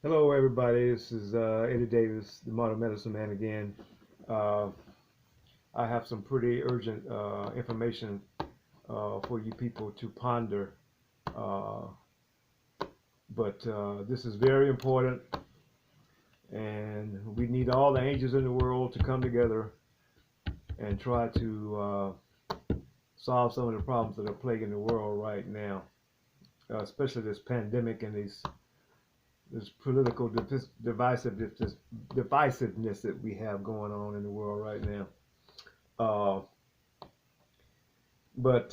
Hello, everybody. This is Eddie Davis, the Modern Medicine Man again. Uh, I have some pretty urgent information for you people to ponder, uh, but this is very important, and we need all the angels in the world to come together and try to solve some of the problems that are plaguing the world right now, especially this pandemic and this political divisiveness that we have going on in the world right now. Uh, but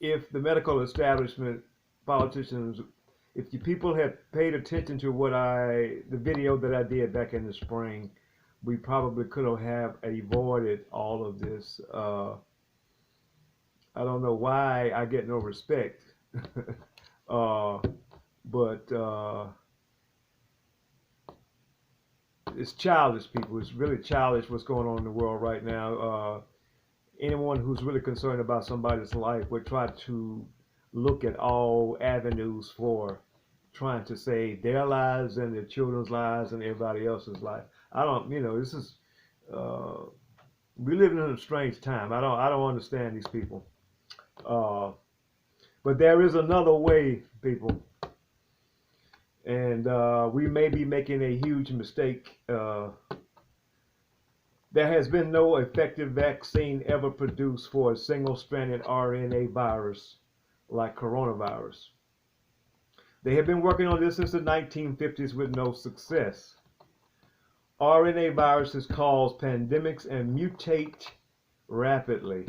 if the medical establishment, politicians, if the people had paid attention to the video that I did back in the spring, we probably could have avoided all of this. I don't know why I get no respect, uh, but it's childish, people. It's really childish what's going on in the world right now. Anyone who's really concerned about somebody's life would try to look at all avenues for trying to save their lives and their children's lives and everybody else's life. I don't, this is uh, we live in a strange time. I don't understand these people. Uh, but there is another way, people, and we may be making a huge mistake. There has been no effective vaccine ever produced for a single-stranded RNA virus like coronavirus. They have been working on this since the 1950s with no success. RNA viruses cause pandemics and mutate rapidly.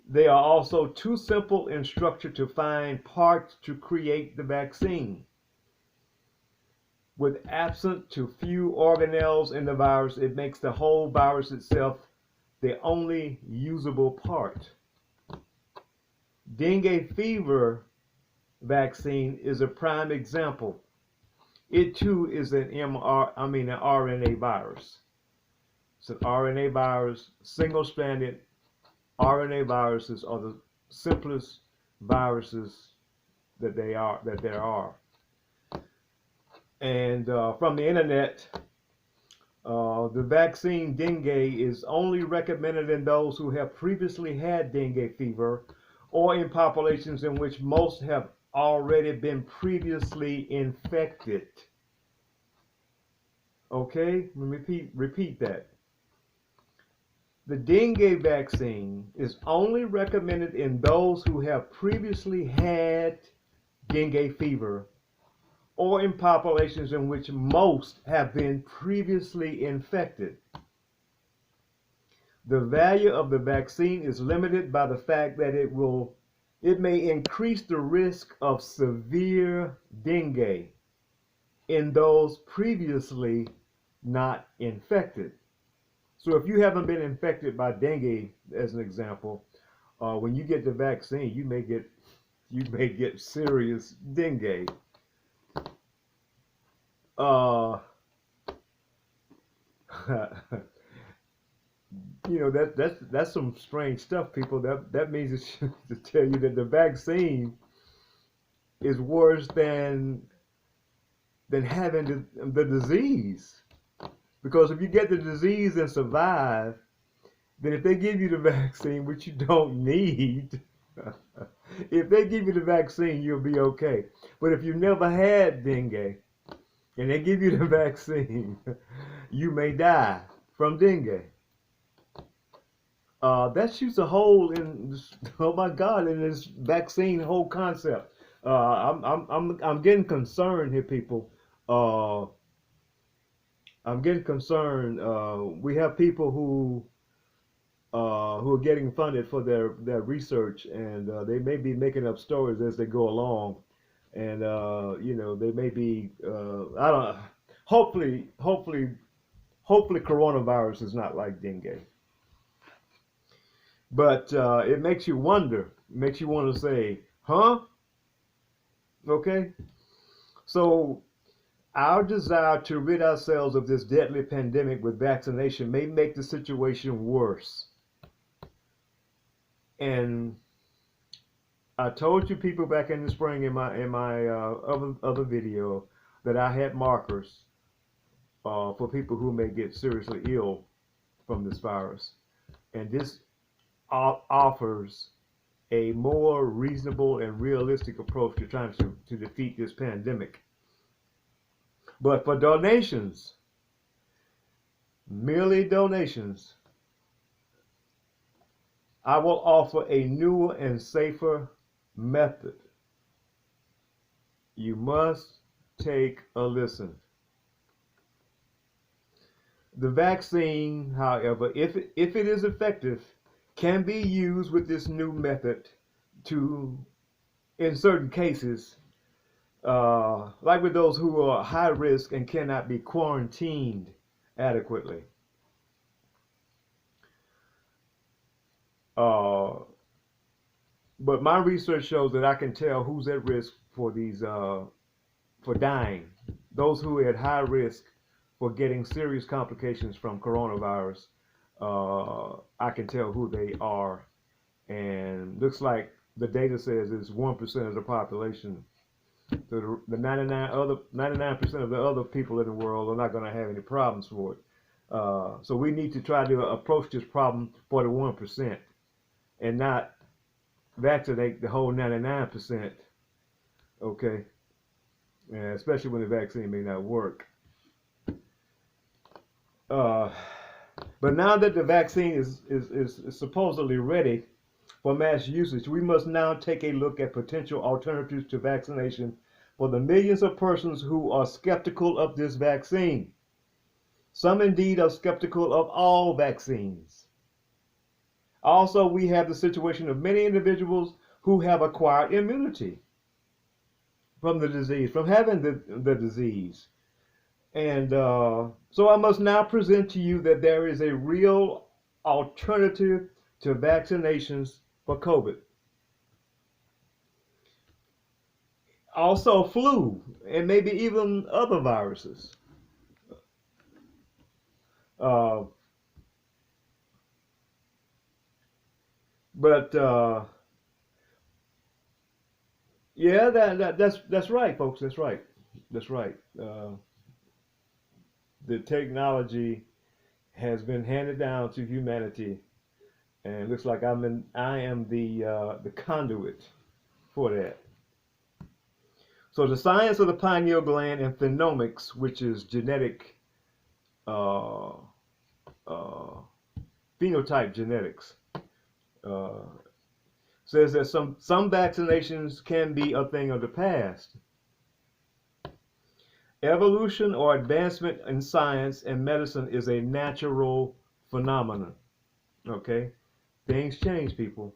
They are also too simple in structure to find parts to create the vaccine. With absent to few organelles in the virus, it makes the whole virus itself the only usable part. Dengue fever vaccine is a prime example. It too is an RNA virus. It's an RNA virus. Single-stranded RNA viruses are the simplest viruses that there are. And from the internet, the vaccine dengue is only recommended in those who have previously had dengue fever or in populations in which most have already been previously infected. Okay, repeat that. The dengue vaccine is only recommended in those who have previously had dengue fever or in populations in which most have been previously infected. The value of the vaccine is limited by the fact that it may increase the risk of severe dengue in those previously not infected. So if you haven't been infected by dengue, as an example, when you get the vaccine, you may get serious dengue. Uh, that's some strange stuff, people. That means it to tell you that the vaccine is worse than having the disease. Because if you get the disease and survive, then if they give you the vaccine, which you don't need, if they give you the vaccine, you'll be okay. But if you never had dengue and they give you the vaccine, you may die from dengue. That shoots a hole in this, oh my God, in this vaccine whole concept. I'm getting concerned here, people. Uh, I'm getting concerned. We have people who are getting funded for their research, and they may be making up stories as they go along, and they may be I don't. Hopefully, coronavirus is not like dengue, but it makes you wonder. It makes you want to say, "Huh?" Okay, so our desire to rid ourselves of this deadly pandemic with vaccination may make the situation worse. And I told you people back in the spring in my other video that I had markers for people who may get seriously ill from this virus, and this offers a more reasonable and realistic approach to trying to defeat this pandemic. But for donations, merely donations, I will offer a newer and safer method. You must take a listen. The vaccine, however, if it is effective, can be used with this new method to, in certain cases, like with those who are high risk and cannot be quarantined adequately. But my research shows that I can tell who's at risk for these for dying. Those who are at high risk for getting serious complications from coronavirus, I can tell who they are, and looks like the data says it's 1% of the population. So the 99% of the other people in the world are not going to have any problems for it. So we need to try to approach this problem for the 1% and not vaccinate the whole 99%. Okay, and especially when the vaccine may not work. But now that the vaccine is supposedly ready for mass usage, we must now take a look at potential alternatives to vaccination for the millions of persons who are skeptical of this vaccine. Some indeed are skeptical of all vaccines. Also, we have the situation of many individuals who have acquired immunity from the disease, from having the disease. And so I must now present to you that there is a real alternative to vaccinations for COVID. Also flu, and maybe even other viruses. Yeah, that's right, folks. That's right. That's right. The technology has been handed down to humanity, and it looks like I am the conduit for that. So the science of the pineal gland and phenomics, which is genetic uh, phenotype genetics, says that some vaccinations can be a thing of the past. Evolution or advancement in science and medicine is a natural phenomenon. Okay, things change, people.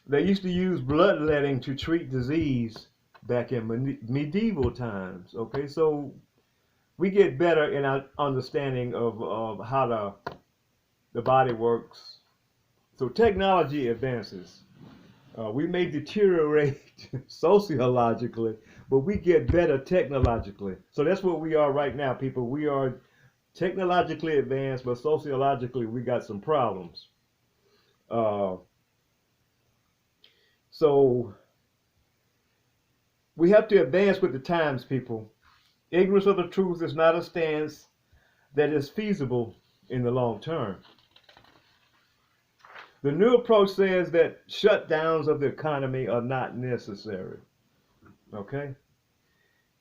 They used to use bloodletting to treat disease back in medieval times. Okay, so we get better in our understanding of how the body works. So technology advances. We may deteriorate sociologically, but we get better technologically. So that's what we are right now, people. We are technologically advanced, but sociologically we got some problems. So we have to advance with the times, people. Ignorance of the truth is not a stance that is feasible in the long term. The new approach says that shutdowns of the economy are not necessary. Okay?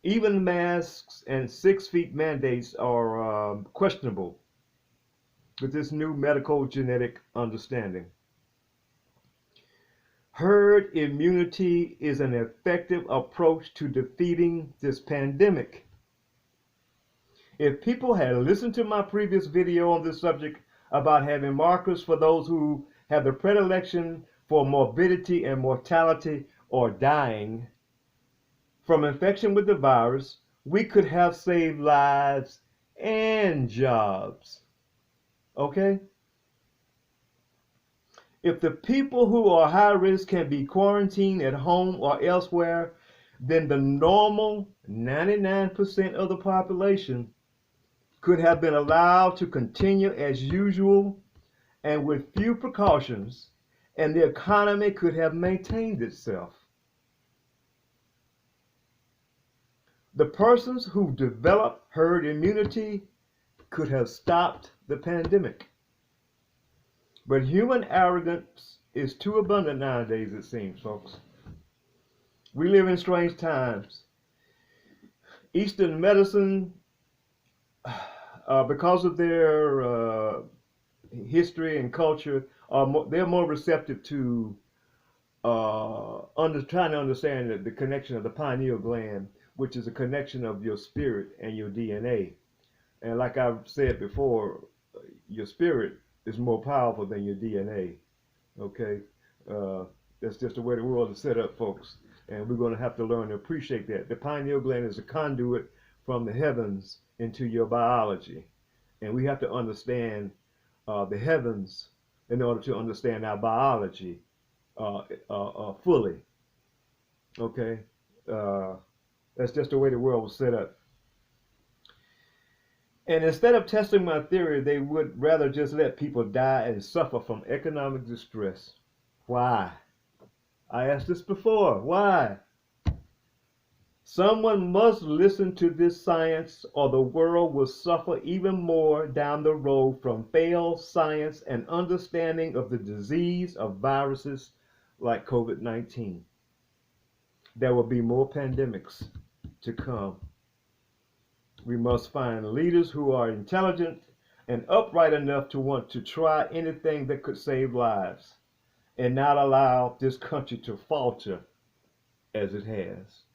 Even masks and 6 feet mandates are questionable with this new medical genetic understanding. Herd immunity is an effective approach to defeating this pandemic. If people had listened to my previous video on this subject about having markers for those who have the predilection for morbidity and mortality or dying from infection with the virus, we could have saved lives and jobs. Okay? If the people who are high risk can be quarantined at home or elsewhere, then the normal 99% of the population could have been allowed to continue as usual and with few precautions and the economy could have maintained itself. The persons who developed herd immunity could have stopped the pandemic. But human arrogance is too abundant nowadays, it seems, folks. We live in strange times. Eastern medicine, because of their history and culture, they're more receptive to trying to understand the connection of the pineal gland, which is a connection of your spirit and your DNA. And like I've said before, your spirit is more powerful than your DNA. Okay, that's just the way the world is set up, folks. And we're going to have to learn to appreciate that. The pineal gland is a conduit from the heavens into your biology, and we have to understand the heavens in order to understand our biology fully. Okay, that's just the way the world was set up. And instead of testing my theory, they would rather just let people die and suffer from economic distress. Why? I asked this before. Why? Someone must listen to this science, or the world will suffer even more down the road from failed science and understanding of the disease of viruses like COVID-19. There will be more pandemics to come. We must find leaders who are intelligent and upright enough to want to try anything that could save lives and not allow this country to falter as it has.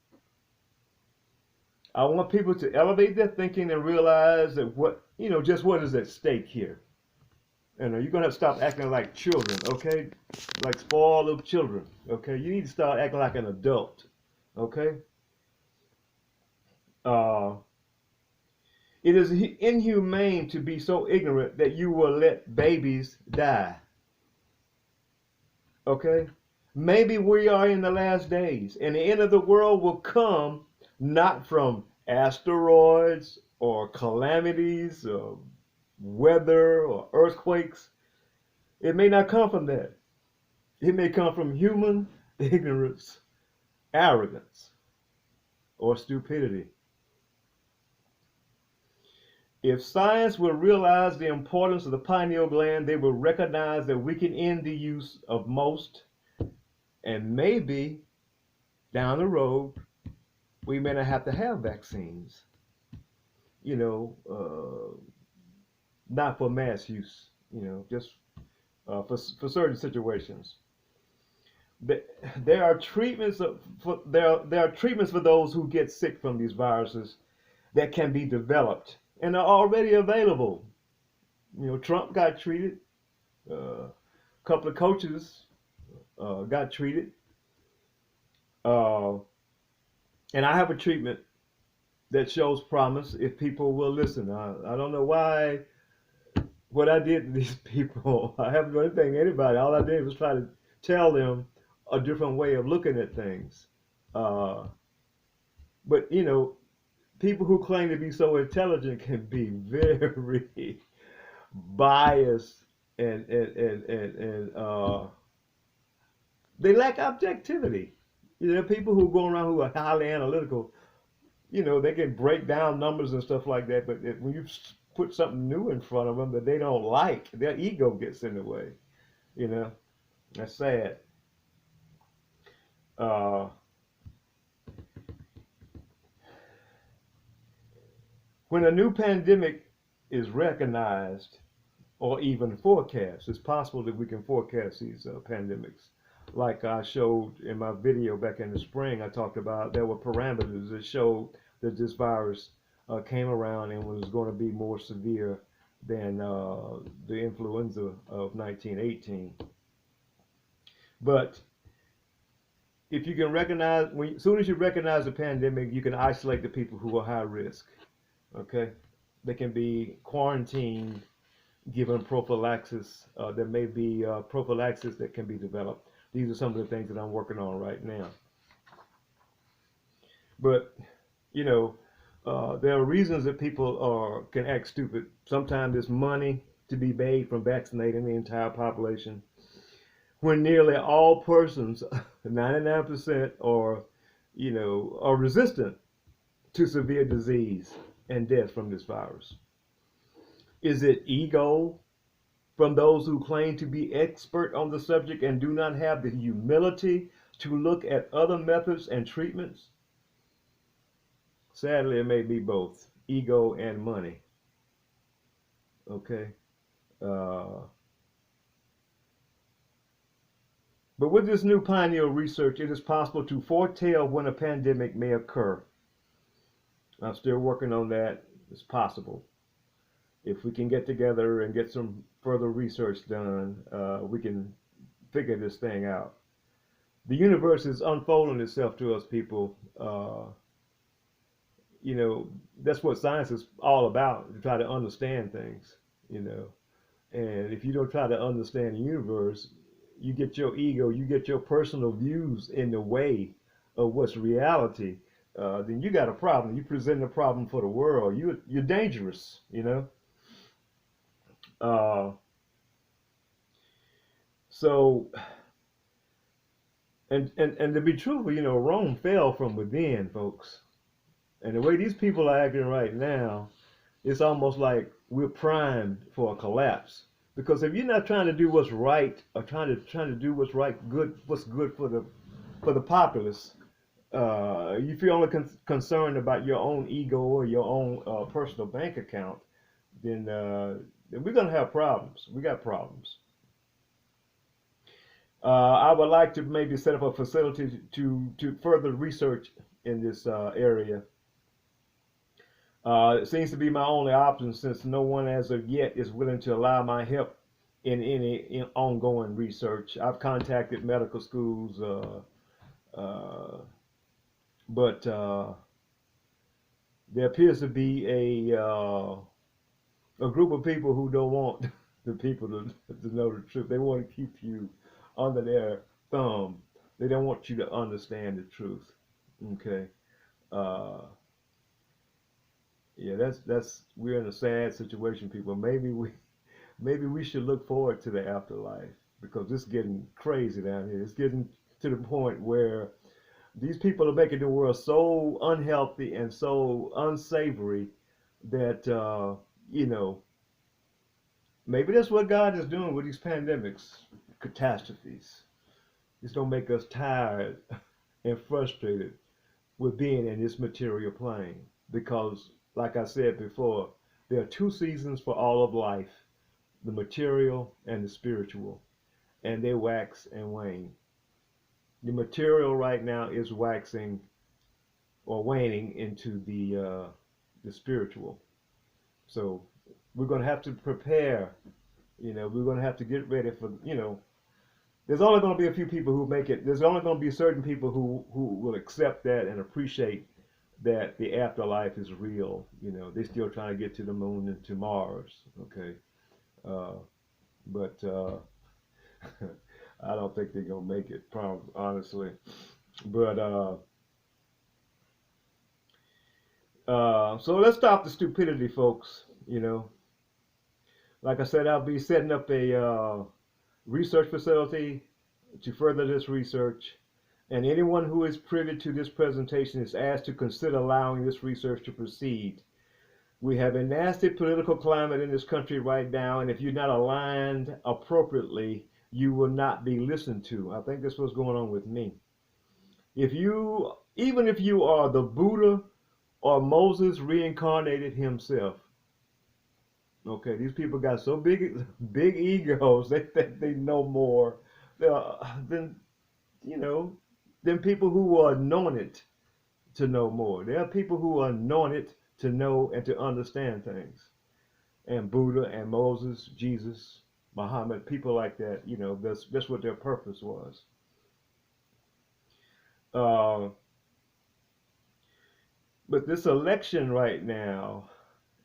I want people to elevate their thinking and realize that just what is at stake here. You're going to have to stop acting like children, okay? Like spoiled little children, okay? You need to start acting like an adult, okay? It is inhumane to be so ignorant that you will let babies die. Okay? Maybe we are in the last days, and the end of the world will come not from asteroids or calamities or weather or earthquakes. It may not come from that. It may come from human ignorance, arrogance, or stupidity. If science will realize the importance of the pineal gland, they will recognize that we can end the use of most, and maybe down the road, we may not have to have vaccines. Not for mass use, just for certain situations. There are treatments for those who get sick from these viruses that can be developed and are already available. Trump got treated. A couple of coaches got treated. And I have a treatment that shows promise if people will listen. I don't know why, what I did to these people. I haven't done anything to anybody. All I did was try to tell them a different way of looking at things. But, people who claim to be so intelligent can be very biased and they lack objectivity. People who go around who are highly analytical, they can break down numbers and stuff like that, but when you put something new in front of them that they don't like, their ego gets in the way. That's sad. When a new pandemic is recognized or even forecast, it's possible that we can forecast these pandemics. Like I showed in my video back in the spring, I talked about there were parameters that showed that this virus came around and was going to be more severe than the influenza of 1918. But if you can recognize, as soon as you recognize the pandemic, you can isolate the people who are high risk. Okay, they can be quarantined, given prophylaxis. There may be prophylaxis that can be developed. These are some of the things that I'm working on right now. But there are reasons that people can act stupid. Sometimes it's money to be made from vaccinating the entire population. when nearly all persons, 99%, are resistant to severe disease and death from this virus? Is it ego from those who claim to be expert on the subject and do not have the humility to look at other methods and treatments? Sadly, it may be both ego and money. Okay. Uh, but with this new pioneer research, it is possible to foretell when a pandemic may occur. I'm still working on that. It's possible. If we can get together and get some further research done, we can figure this thing out. The universe is unfolding itself to us, people. That's what science is all about, to try to understand things, you know. And if you don't try to understand the universe, you get your ego, you get your personal views in the way of what's reality, then you got a problem. You present a problem for the world. You're dangerous, you know. Uh, so, and to be truthful, Rome fell from within, folks. And the way these people are acting right now, it's almost like we're primed for a collapse. Because if you're not trying to do what's right, or trying to do what's right, what's good for the populace, if you're only concerned about your own ego or your own personal bank account, then we're gonna have problems. We got problems. I would like to maybe set up a facility to further research in this area. It seems to be my only option since no one as of yet is willing to allow my help in any ongoing research. I've contacted medical schools, uh, but there appears to be a group of people who don't want the people to know the truth. They want to keep you under their thumb. They don't want you to understand the truth. Okay. Uh, yeah, that's we're in a sad situation, people. Maybe we should look forward to the afterlife because it's getting crazy down here. It's getting to the point where these people are making the world so unhealthy and so unsavory that you know maybe that's what God is doing with these pandemics, catastrophes. It's gonna make us tired and frustrated with being in this material plane because, like I said before, there are two seasons for all of life: the material and the spiritual, and they wax and wane. The material right now is waxing or waning into the spiritual. So we're going to have to prepare. We're going to have to get ready for. There's only going to be a few people who make it. There's only going to be certain people who will accept that and appreciate that the afterlife is real. They're still trying to get to the moon and to Mars. Okay, uh, but I don't think they're gonna make it, honestly. But so let's stop the stupidity, folks. Like I said, I'll be setting up a research facility to further this research. And anyone who is privy to this presentation is asked to consider allowing this research to proceed. We have a nasty political climate in this country right now, and if you're not aligned appropriately, you will not be listened to. I think that's what's going on with me. Even if you are the Buddha or Moses reincarnated himself, okay, these people got so big egos, they think they know more than you know than people who are anointed to know more. There are people who are anointed to know and to understand things. And Buddha and Moses, Jesus, Muhammad, people like that, that's what their purpose was. Uh, but this election right now,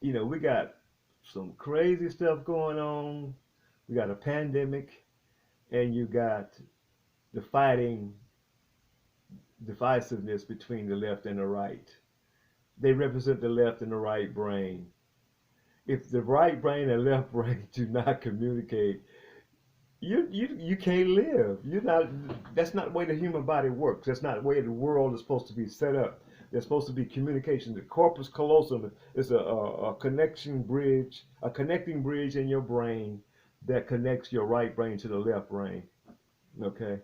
we got some crazy stuff going on. We got a pandemic, and you got the fighting divisiveness between the left and the right. They represent the left and the right brain. If the right brain and left brain do not communicate, you can't live. You're not. That's not the way the human body works. That's not the way the world is supposed to be set up. There's supposed to be communication. The corpus callosum is a connection bridge, a connecting bridge in your brain that connects your right brain to the left brain. Okay.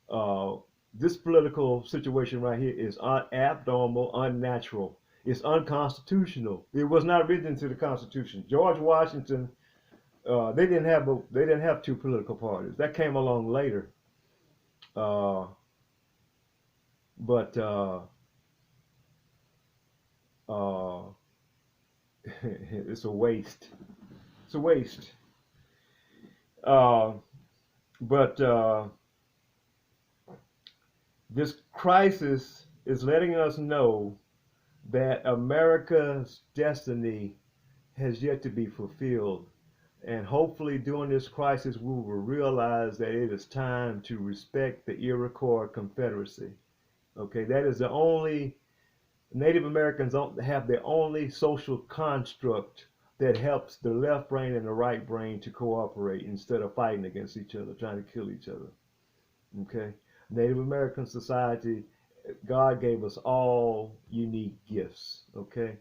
Uh, this political situation right here is abnormal, unnatural. It's unconstitutional. It was not written into the Constitution. George Washington, they didn't have two political parties. That came along later. Uh, but uh, it's a waste. It's a waste. Uh, but this crisis is letting us know that America's destiny has yet to be fulfilled. And hopefully, during this crisis, we will realize that it is time to respect the Iroquois Confederacy. Okay, that is the only Native Americans have the only social construct that helps the left brain and the right brain to cooperate instead of fighting against each other, trying to kill each other. Okay, Native American society, God gave us all unique gifts. Okay,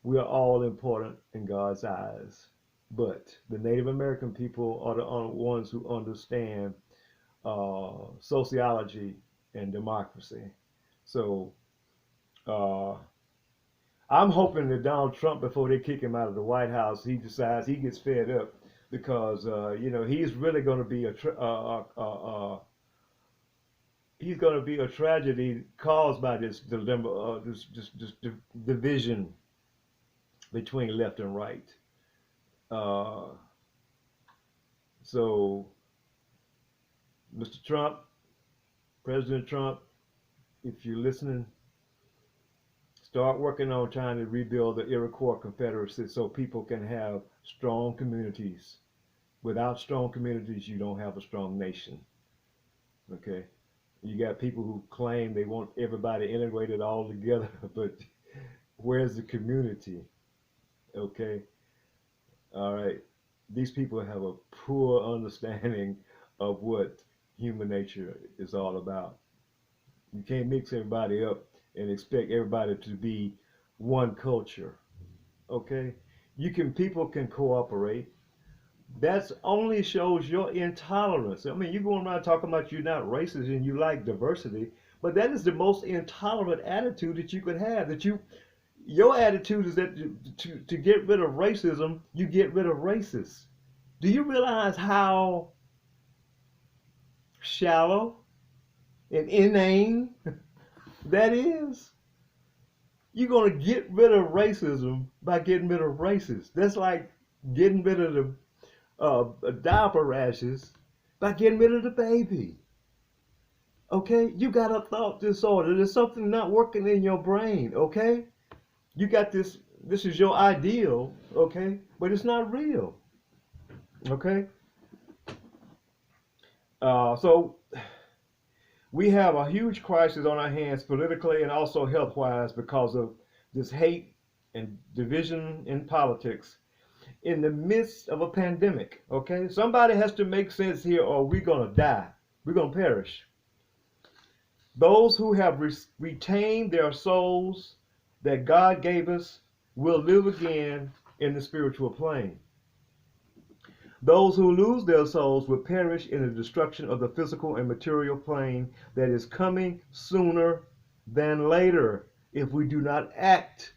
we are all important in God's eyes. But the Native American people are the ones who understand sociology and democracy. So uh, I'm hoping that Donald Trump, before they kick him out of the White House, he decides he gets fed up because he's really going to be he's going to be a tragedy caused by this dilemma, this division between left and right. Uh, so, Mr. Trump, President Trump, if you're listening, start working on trying to rebuild the Iroquois Confederacy so people can have strong communities. Without strong communities, you don't have a strong nation. Okay? You got people who claim they want everybody integrated all together, but where's the community? Okay? All right. These people have a poor understanding of what human nature is all about. You can't mix everybody up and expect everybody to be one culture. Okay? People can cooperate. That only shows your intolerance. I mean, you're going around talking about you're not racist and you like diversity, but that is the most intolerant attitude that you could have. Your attitude is that to get rid of racism, you get rid of racists. Do you realize how shallow and inane that is? You're going to get rid of racism by getting rid of racists. That's like getting rid of the diaper rashes by getting rid of the baby. Okay? You got a thought disorder. There's something not working in your brain. Okay? You got this is your ideal. Okay? But it's not real. Okay? So we have a huge crisis on our hands politically and also health wise because of this hate and division in politics in the midst of a pandemic. Okay, somebody has to make sense here or we're going to die, we're going to perish. Those who have retained their souls that God gave us will live again in the spiritual plane. Those who lose their souls will perish in the destruction of the physical and material plane that is coming sooner than later if we do not act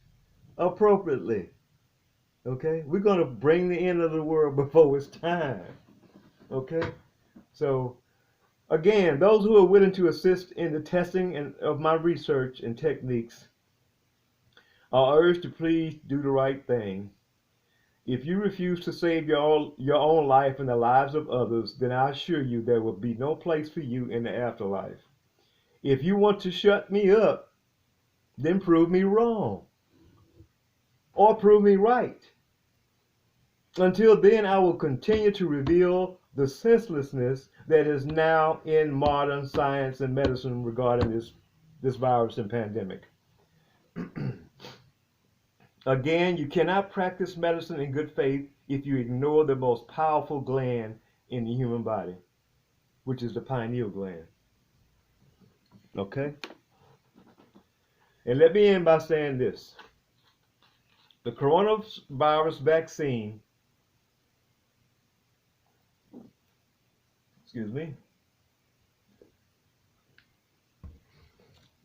appropriately. Okay? We're going to bring the end of the world before it's time. Okay? So, again, those who are willing to assist in the testing of my research and techniques are urged to please do the right thing. If you refuse to save your own life and the lives of others, then I assure you there will be no place for you in the afterlife. If you want to shut me up, then prove me wrong or prove me right. Until then, I will continue to reveal the senselessness that is now in modern science and medicine regarding this virus and pandemic. Again, you cannot practice medicine in good faith if you ignore the most powerful gland in the human body, which is the pineal gland. Okay? And let me end by saying this. The coronavirus vaccine, excuse me,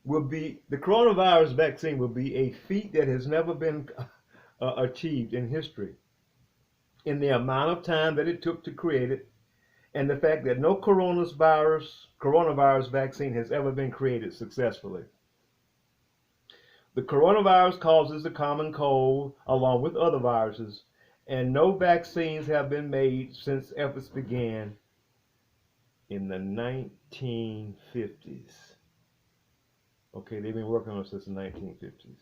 the coronavirus vaccine will be a feat that has never been achieved in history in the amount of time that it took to create it, and the fact that no coronavirus vaccine has ever been created successfully. The coronavirus causes the common cold along with other viruses, and no vaccines have been made since efforts began in the 1950s. Okay, they've been working on it since the 1950s.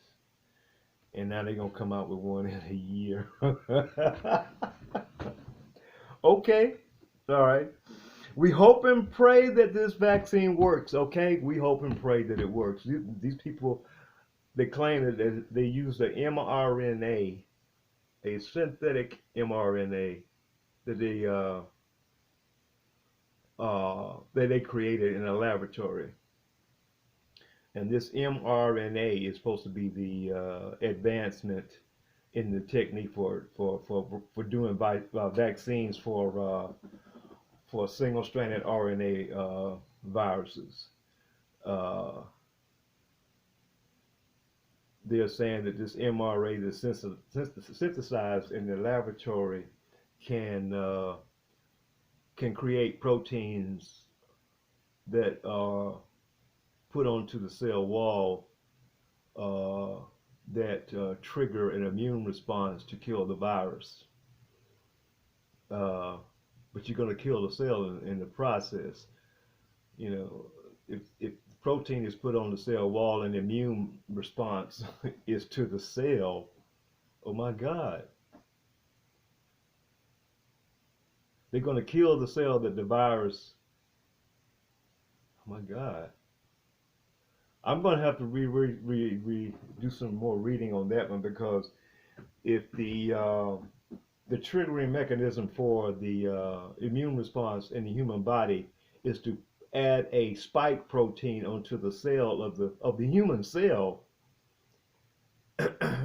And now they're going to come out with one in a year. Okay, all right. We hope and pray that this vaccine works, okay? We hope and pray that it works. These people, they claim that they use the mRNA, a synthetic mRNA that they created in a laboratory. And this mRNA is supposed to be the advancement in the technique for doing vaccines for single-stranded RNA viruses. They're saying that this mRNA that's synthesized in the laboratory can create proteins that are put onto the cell wall that trigger an immune response to kill the virus. But you're going to kill the cell in the process. You know, if protein is put on the cell wall and the immune response is to the cell, oh my God. They're going to kill the cell that the virus, oh my God. I'm going to have to do some more reading on that one, because if the triggering mechanism for the immune response in the human body is to add a spike protein onto the cell of the human cell,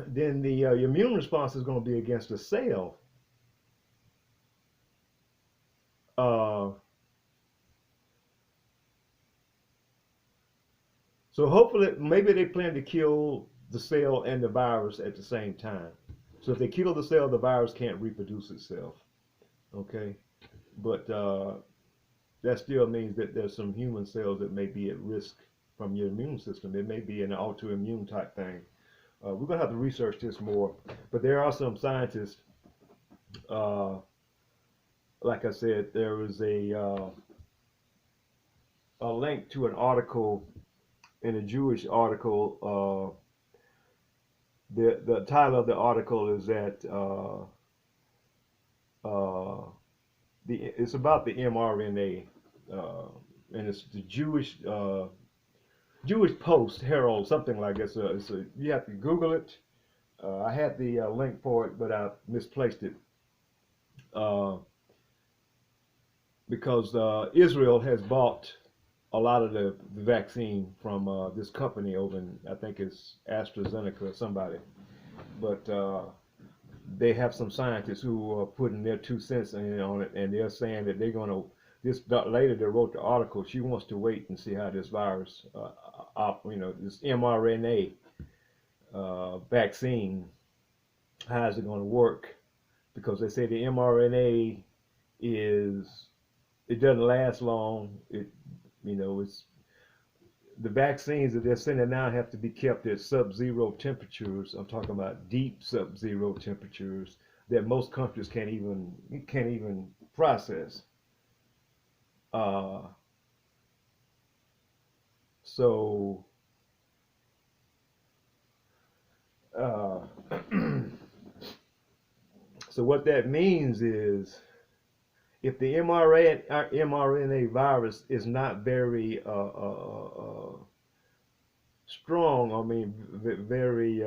then the immune response is going to be against the cell. So hopefully, maybe they plan to kill the cell and the virus at the same time. So if they kill the cell, the virus can't reproduce itself. Okay, but that still means that there's some human cells that may be at risk from your immune system. It may be an autoimmune type thing. We're gonna have to research this more. But there are some scientists. Like I said, there was a link to an article in a Jewish article. The title of the article is that it's about the mRNA, and it's the Jewish Post Herald, something like that. So you have to Google it. I had the link for it, but I misplaced it because Israel has bought a lot of the vaccine from this company over in, I think it's AstraZeneca or somebody. But they have some scientists who are putting their 2 cents in on it, and they're saying that they're going to, this lady that wrote the article, she wants to wait and see how this virus, this mRNA vaccine, how is it going to work? Because they say the mRNA it doesn't last long. It's the vaccines that they're sending now have to be kept at sub-zero temperatures. I'm talking about deep sub-zero temperatures that most countries can't even process. So what that means is, if the mRNA virus is not very strong, I mean, very,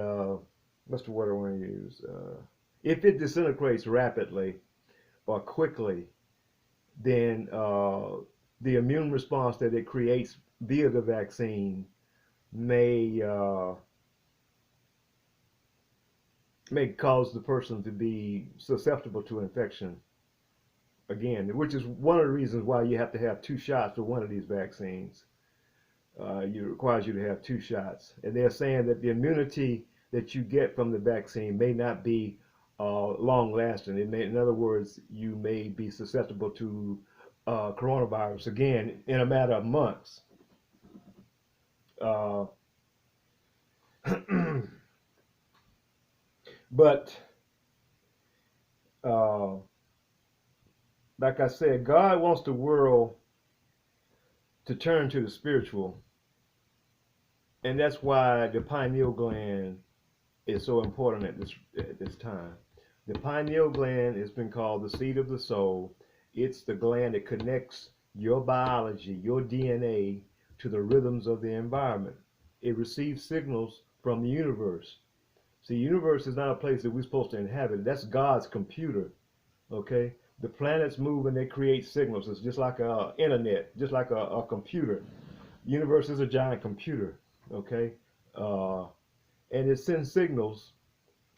what's the word I want to use? If it disintegrates rapidly or quickly, then the immune response that it creates via the vaccine may may cause the person to be susceptible to infection again, which is one of the reasons why you have to have two shots for one of these vaccines. It requires you to have two shots, and they're saying that the immunity that you get from the vaccine may not be long lasting. In other words, you may be susceptible to coronavirus again in a matter of months. Uh, but uh, like I said, God wants the world to turn to the spiritual, and that's why the pineal gland is so important at this time. The pineal gland has been called the seat of the soul. It's the gland that connects your biology, your DNA, to the rhythms of the environment. It receives signals from the universe. See, the universe is not a place that we're supposed to inhabit. That's God's computer. Okay? The planets move and they create signals. It's just like a internet, just like a computer. The universe is a giant computer. Okay? And it sends signals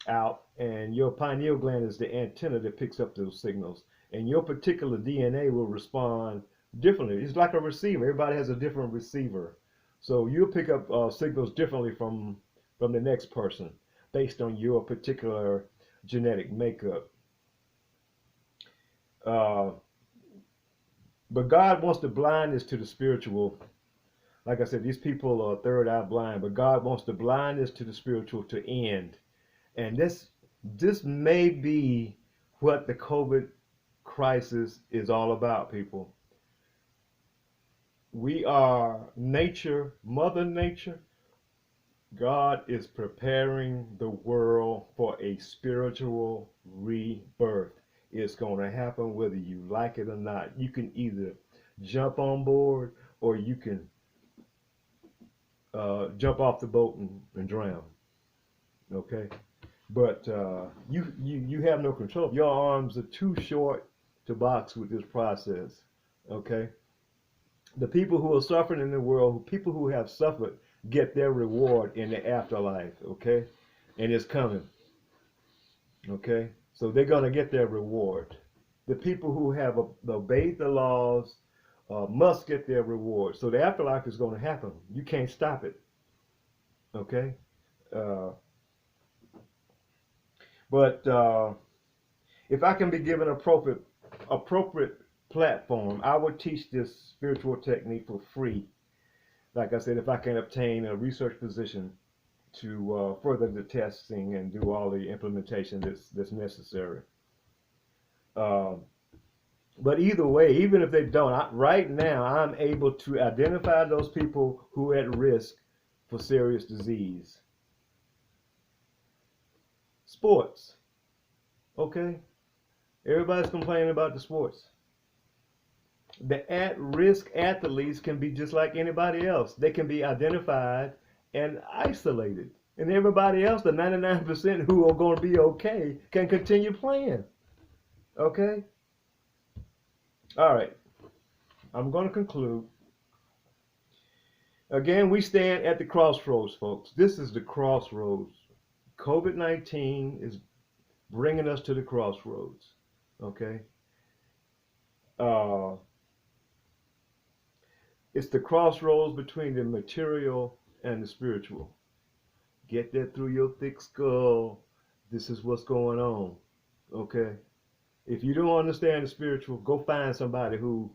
out, and your pineal gland is the antenna that picks up those signals. And your particular DNA will respond differently. It's like a receiver. Everybody has a different receiver. So you'll pick up signals differently from the next person based on your particular genetic makeup. But God wants to blind us to the spiritual. Like I said, these people are third eye blind, but God wants to blind us to the spiritual to end. And this may be what the COVID crisis is all about, people. We are nature, Mother Nature. God is preparing the world for a spiritual rebirth. It's going to happen whether you like it or not. You can either jump on board or you can jump off the boat and drown. Okay? But you have no control. Your arms are too short to box with this process. Okay? The people who are suffering in the world, people who have suffered, get their reward in the afterlife. Okay? And it's coming. Okay? So they're going to get their reward. The people who have obeyed the laws must get their reward. So the afterlife is going to happen. You can't stop it. Okay? But if I can be given appropriate platform, I would teach this spiritual technique for free. Like I said, if I can obtain a research position to further the testing and do all the implementation that's necessary. But either way, even if they don't, right now I'm able to identify those people who are at risk for serious disease. Sports. Okay? Everybody's complaining about the sports. The at-risk athletes can be just like anybody else. They can be identified and isolated. And everybody else, the 99% who are going to be okay, can continue playing. Okay? All right. I'm going to conclude. Again, we stand at the crossroads, folks. This is the crossroads. COVID-19 is bringing us to the crossroads. Okay? It's the crossroads between the material and the spiritual. Get that through your thick skull. This is what's going on. Okay? If you don't understand the spiritual, go find somebody who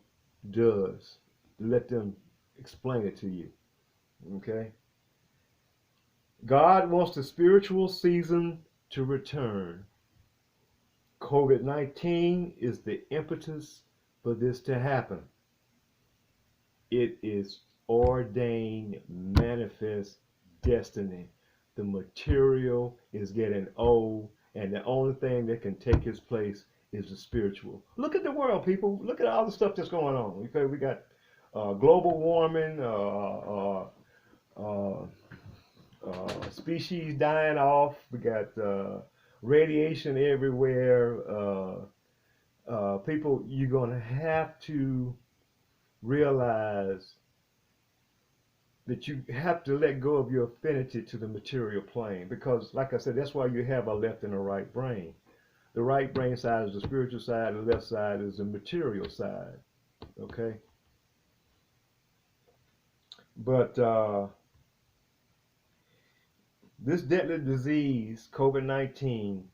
does. Let them explain it to you. Okay? God wants the spiritual season to return. COVID-19 is the impetus for this to happen. It is ordained, manifest destiny. The material is getting old, and the only thing that can take its place is the spiritual. Look at the world, people. Look at all the stuff that's going on. Okay, we got global warming, species dying off. We got radiation everywhere. People, you're going to have to realize that you have to let go of your affinity to the material plane because, like I said, that's why you have a left and a right brain. The right brain side is the spiritual side, the left side is the material side. Okay? But this deadly disease, COVID 19,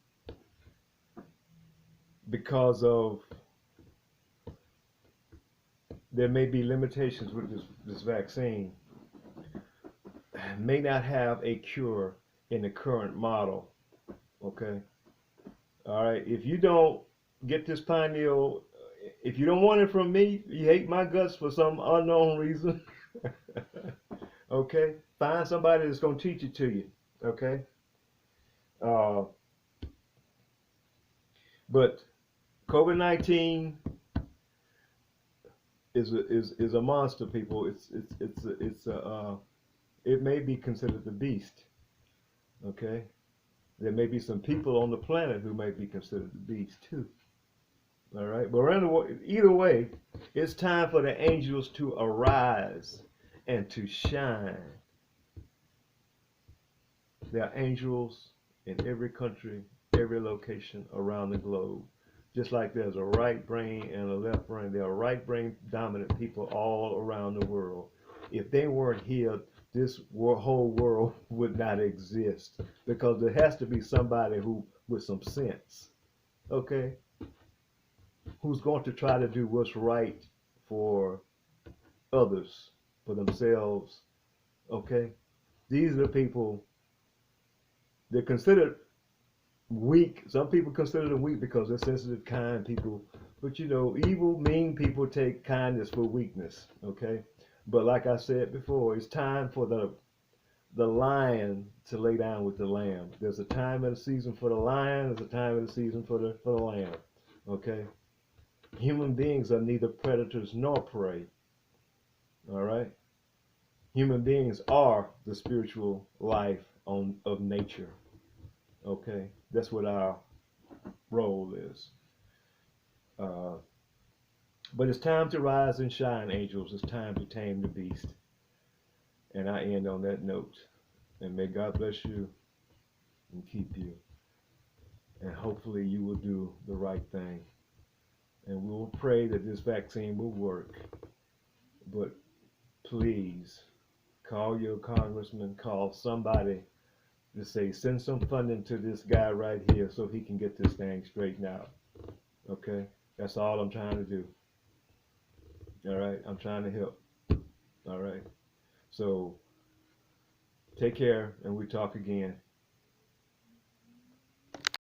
because of there may be limitations with this vaccine, may not have a cure in the current model. Okay? All right? If you don't get this pineal, if you don't want it from me, you hate my guts for some unknown reason. Okay? Find somebody that's going to teach it to you. Okay? Uh, but COVID-19 is a monster, people. It may be considered the beast. Okay? There may be some people on the planet who may be considered the beast too. All right? But either way, it's time for the angels to arise and to shine. There are angels in every country, every location around the globe. Just like there's a right brain and a left brain, there are right brain dominant people all around the world. If they weren't here, this whole world would not exist because there has to be somebody who, with some sense, okay, who's going to try to do what's right for others, for themselves, okay? These are the people, they're considered weak. Some people consider them weak because they're sensitive, kind people. But you know, evil, mean people take kindness for weakness. Okay, but like I said before, it's time for the lion to lay down with the lamb. There's a time and a season for the lion. There's a time and a season for the lamb. Okay, human beings are neither predators nor prey. All right, human beings are the spiritual life of nature. Okay, that's what our role is. Uh, but it's time to rise and shine, angels. It's time to tame the beast. And I end on that note. And may God bless you and keep you. And hopefully you will do the right thing. And we will pray that this vaccine will work. But please call your congressman, call somebody to say, send some funding to this guy right here so he can get this thing straightened out. Okay? That's all I'm trying to do. All right? I'm trying to help. All right? So take care and we talk again.